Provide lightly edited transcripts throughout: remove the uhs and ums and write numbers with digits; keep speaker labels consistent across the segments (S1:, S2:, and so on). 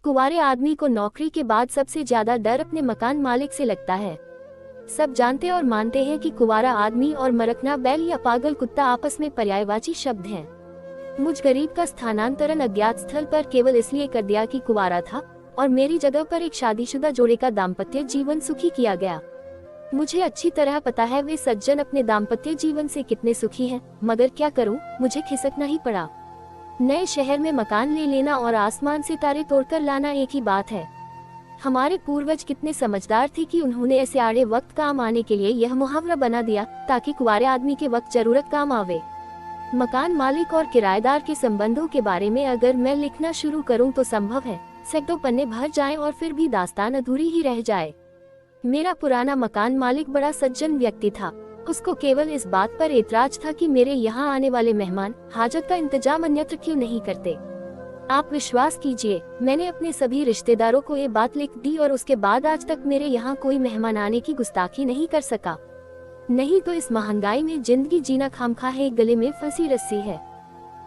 S1: कुंवारे आदमी को नौकरी के बाद सबसे ज्यादा डर अपने मकान मालिक से लगता है। सब जानते और मानते हैं कि कुंवारा आदमी और मरकना बैल या पागल कुत्ता आपस में पर्यायवाची शब्द हैं। मुझ गरीब का स्थानांतरण अज्ञात स्थल पर केवल इसलिए कर दिया कि कुंवारा था और मेरी जगह पर एक शादीशुदा जोड़े का दाम्पत्य जीवन सुखी किया गया। मुझे अच्छी तरह पता है वे सज्जन अपने दाम्पत्य जीवन से कितने सुखी हैं, मगर क्या करूं, मुझे खिसकना ही पड़ा। नए शहर में मकान ले लेना और आसमान से तारे तोड़कर लाना एक ही बात है। हमारे पूर्वज कितने समझदार थे कि उन्होंने ऐसे आड़े वक्त काम आने के लिए यह मुहावरा बना दिया ताकि कुंवारे आदमी के वक्त जरूरत काम आवे। मकान मालिक और किराएदार के संबंधों के बारे में अगर मैं लिखना शुरू करूं तो संभव है सैकड़ों पन्ने भर जाएं और फिर भी दास्तान अधूरी ही रह जाए। मेरा पुराना मकान मालिक बड़ा सज्जन व्यक्ति था। उसको केवल इस बात पर एतराज था कि मेरे यहाँ आने वाले मेहमान हाजत का इंतजाम अन्यत्र क्यों नहीं करते। आप विश्वास कीजिए, मैंने अपने सभी रिश्तेदारों को ये बात लिख दी और उसके बाद आज तक मेरे यहाँ कोई मेहमान आने की गुस्ताखी नहीं कर सका। नहीं तो इस महंगाई में जिंदगी जीना खामखा एक गले में फंसी रस्सी है।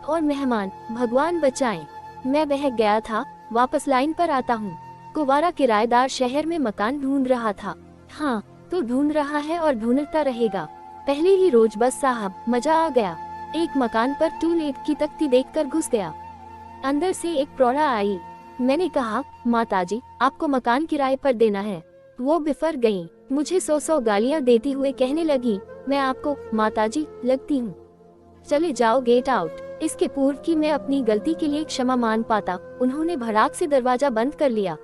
S1: और मेहमान, भगवान बचाएं। मैं बह गया था, वापस लाइन पर आता हूँ। कुंवारा किराएदार शहर में मकान ढूंढ रहा था। हाँ, तो ढूंढ रहा है और ढूंढता रहेगा। पहले ही रोज बस साहब, मजा आ गया। एक मकान पर टू लेट की तख्ती देखकर घुस गया। अंदर से एक प्रौढ़ा आई। मैंने कहा, माताजी, आपको मकान किराए पर देना है। वो बिफर गई, मुझे 100 गालियां देती हुए कहने लगी, मैं आपको माताजी लगती हूँ, चले जाओ, गेट आउट। इसके पूर्व कि मैं अपनी गलती के लिए क्षमा मान पाता, उन्होंने भड़ाक से दरवाजा बंद कर लिया।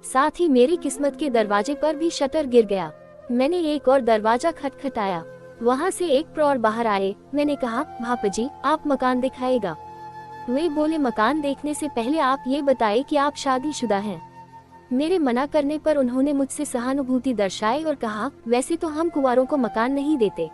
S1: साथ ही मेरी किस्मत के दरवाजे पर भी शटर गिर गया। मैंने एक और दरवाजा खटखटाया, वहाँ से एक प्रौढ़ बाहर आए। मैंने कहा, भापजी, आप मकान दिखाएगा। वे बोले, मकान देखने से पहले आप ये बताएं कि आप शादीशुदा हैं। मेरे मना करने पर उन्होंने मुझसे सहानुभूति दर्शाई और कहा, वैसे तो हम कुंवारों को मकान नहीं देते,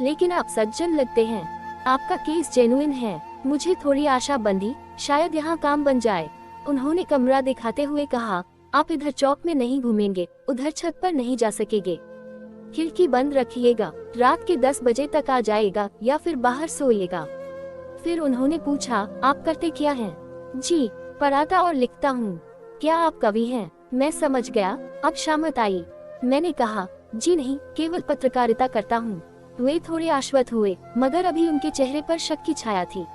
S1: लेकिन आप सज्जन लगते हैं, आपका केस जेन्युइन है। मुझे थोड़ी आशा बंधी, शायद यहाँ काम बन जाए। उन्होंने कमरा दिखाते हुए कहा, आप इधर चौक में नहीं घूमेंगे, उधर छत पर नहीं जा सकेंगे, खिड़की बंद रखिएगा, रात के 10 बजे तक आ जाएगा या फिर बाहर सोइएगा। फिर उन्होंने पूछा, आप करते क्या हैं? जी, पढ़ाता और लिखता हूँ। क्या आप कवि हैं? मैं समझ गया, अब शामत आई। मैंने कहा, जी नहीं, केवल पत्रकारिता करता हूँ। वे थोड़े आश्वस्त हुए, मगर अभी उनके चेहरे पर शक की छाया थी।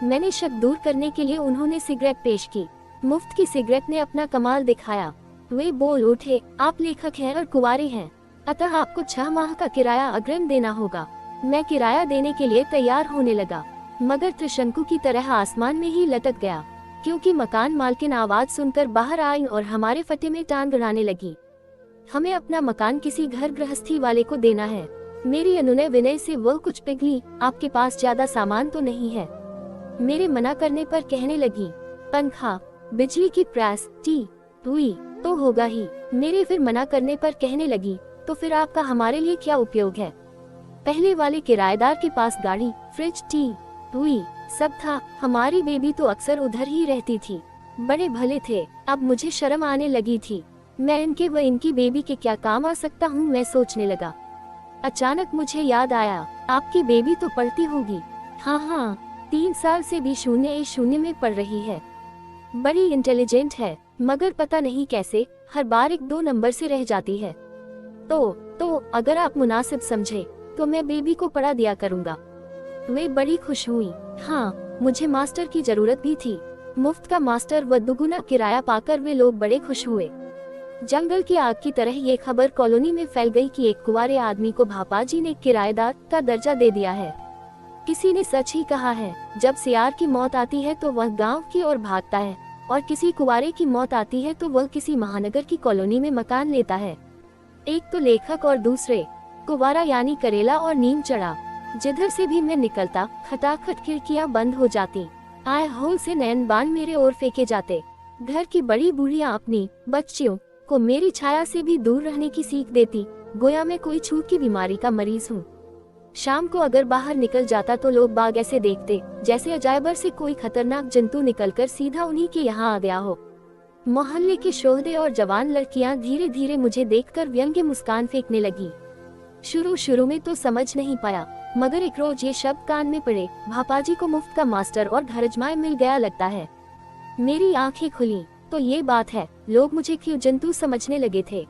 S1: मैंने शक दूर करने के लिए उन्होंने सिगरेट पेश की। मुफ्त की सिगरेट ने अपना कमाल दिखाया। वे बोल उठे, आप लेखक हैं और कुंवारे हैं, अतः आपको 6 माह का किराया अग्रिम देना होगा। मैं किराया देने के लिए तैयार होने लगा, मगर त्रिशंकु की तरह आसमान में ही लटक गया, क्योंकि मकान मालकिन आवाज सुनकर बाहर आई और हमारे फटे में टांग अड़ाने लगी। हमें अपना मकान किसी घर गृहस्थी वाले को देना है। मेरी अनुनय विनय से वह कुछ पिघली, आपके पास ज्यादा सामान तो नहीं है? मेरे मना करने पर कहने लगी, पंखा, बिजली की प्रेस, टी हुई तो होगा ही। मेरे फिर मना करने पर कहने लगी, तो फिर आपका हमारे लिए क्या उपयोग है? पहले वाले किराएदार के पास गाड़ी, फ्रिज, टी हुई सब था। हमारी बेबी तो अक्सर उधर ही रहती थी, बड़े भले थे। अब मुझे शर्म आने लगी थी। मैं इनके व इनकी बेबी के क्या काम आ सकता हूँ, मैं सोचने लगा। अचानक मुझे याद आया, आपकी बेबी तो पढ़ती होगी। हाँ, 3 साल से भी 0 में पढ़ रही है। बड़ी इंटेलिजेंट है, मगर पता नहीं कैसे हर बार 1-2 नंबर से रह जाती है। तो अगर आप मुनासिब समझे तो मैं बेबी को पढ़ा दिया करूँगा। वे बड़ी खुश हुई। हाँ, मुझे मास्टर की जरूरत भी थी। मुफ्त का मास्टर व दुगुना किराया पाकर वे लोग बड़े खुश हुए। जंगल की आग की तरह ये खबर कॉलोनी में फैल गई कि एक कुंवारे आदमी को भापाजी ने किराएदार का दर्जा दे दिया है। किसी ने सच ही कहा है, जब सियार की मौत आती है तो वह गांव की ओर भागता है, और किसी कुंवारे की मौत आती है तो वह किसी महानगर की कॉलोनी में मकान लेता है। एक तो लेखक और दूसरे कुंवारा, यानी करेला और नीम चढ़ा। जिधर से भी मैं निकलता, खटाखट खिड़कियां बंद हो जाती, आए होल से नैन बाण मेरे ओर फेंके जाते। घर की बड़ी बूढ़ियां अपनी बच्चियों को मेरी छाया से भी दूर रहने की सीख देती, गोया मैं कोई छूत की बीमारी का मरीज हूँ। शाम को अगर बाहर निकल जाता तो लोग बाग ऐसे देखते जैसे अजायबर से कोई खतरनाक जंतु निकलकर सीधा उन्हीं के यहाँ आ गया हो। मोहल्ले के शोहदे और जवान लड़कियां धीरे धीरे मुझे देखकर व्यंग्य मुस्कान फेंकने लगी। शुरू में तो समझ नहीं पाया, मगर एक रोज ये शब्द कान में पड़े, भापाजी को मुफ्त का मास्टर और घर अजमाए मिल गया लगता है। मेरी आंखें खुली। तो ये बात है, लोग मुझे क्यों जंतु समझने लगे थे।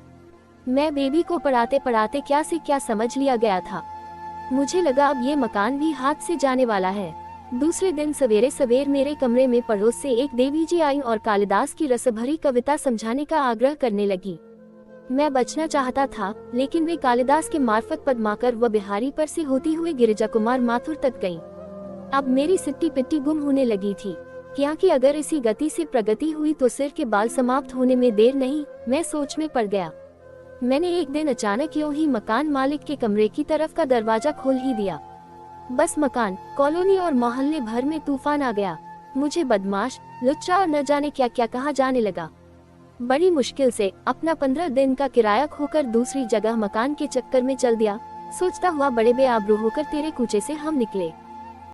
S1: मैं बेबी को पढ़ाते पढ़ाते क्या से क्या समझ लिया गया था। मुझे लगा अब ये मकान भी हाथ से जाने वाला है। दूसरे दिन सवेरे सवेर मेरे कमरे में पड़ोस से एक देवी जी आई और कालिदास की रसभरी कविता समझाने का आग्रह करने लगी। मैं बचना चाहता था, लेकिन वे कालिदास के मार्फत पद्माकर व बिहारी पर से होती हुई गिरिजा कुमार माथुर तक गईं। अब मेरी सिट्टी पिट्टी गुम होने लगी थी, क्योंकि अगर इसी गति से प्रगति हुई तो सिर के बाल समाप्त होने में देर नहीं। मैं सोच में पड़ गया। मैंने एक दिन अचानक यूं ही मकान मालिक के कमरे की तरफ का दरवाजा खोल ही दिया। बस मकान, कॉलोनी और मोहल्ले भर में तूफान आ गया। मुझे बदमाश, लुच्चा और न जाने क्या क्या कहा जाने लगा। बड़ी मुश्किल से अपना 15 दिन का किराया खोकर दूसरी जगह मकान के चक्कर में चल दिया। सोचता हुआ बड़े बेआबरू होकर तेरे कूचे से हम निकले।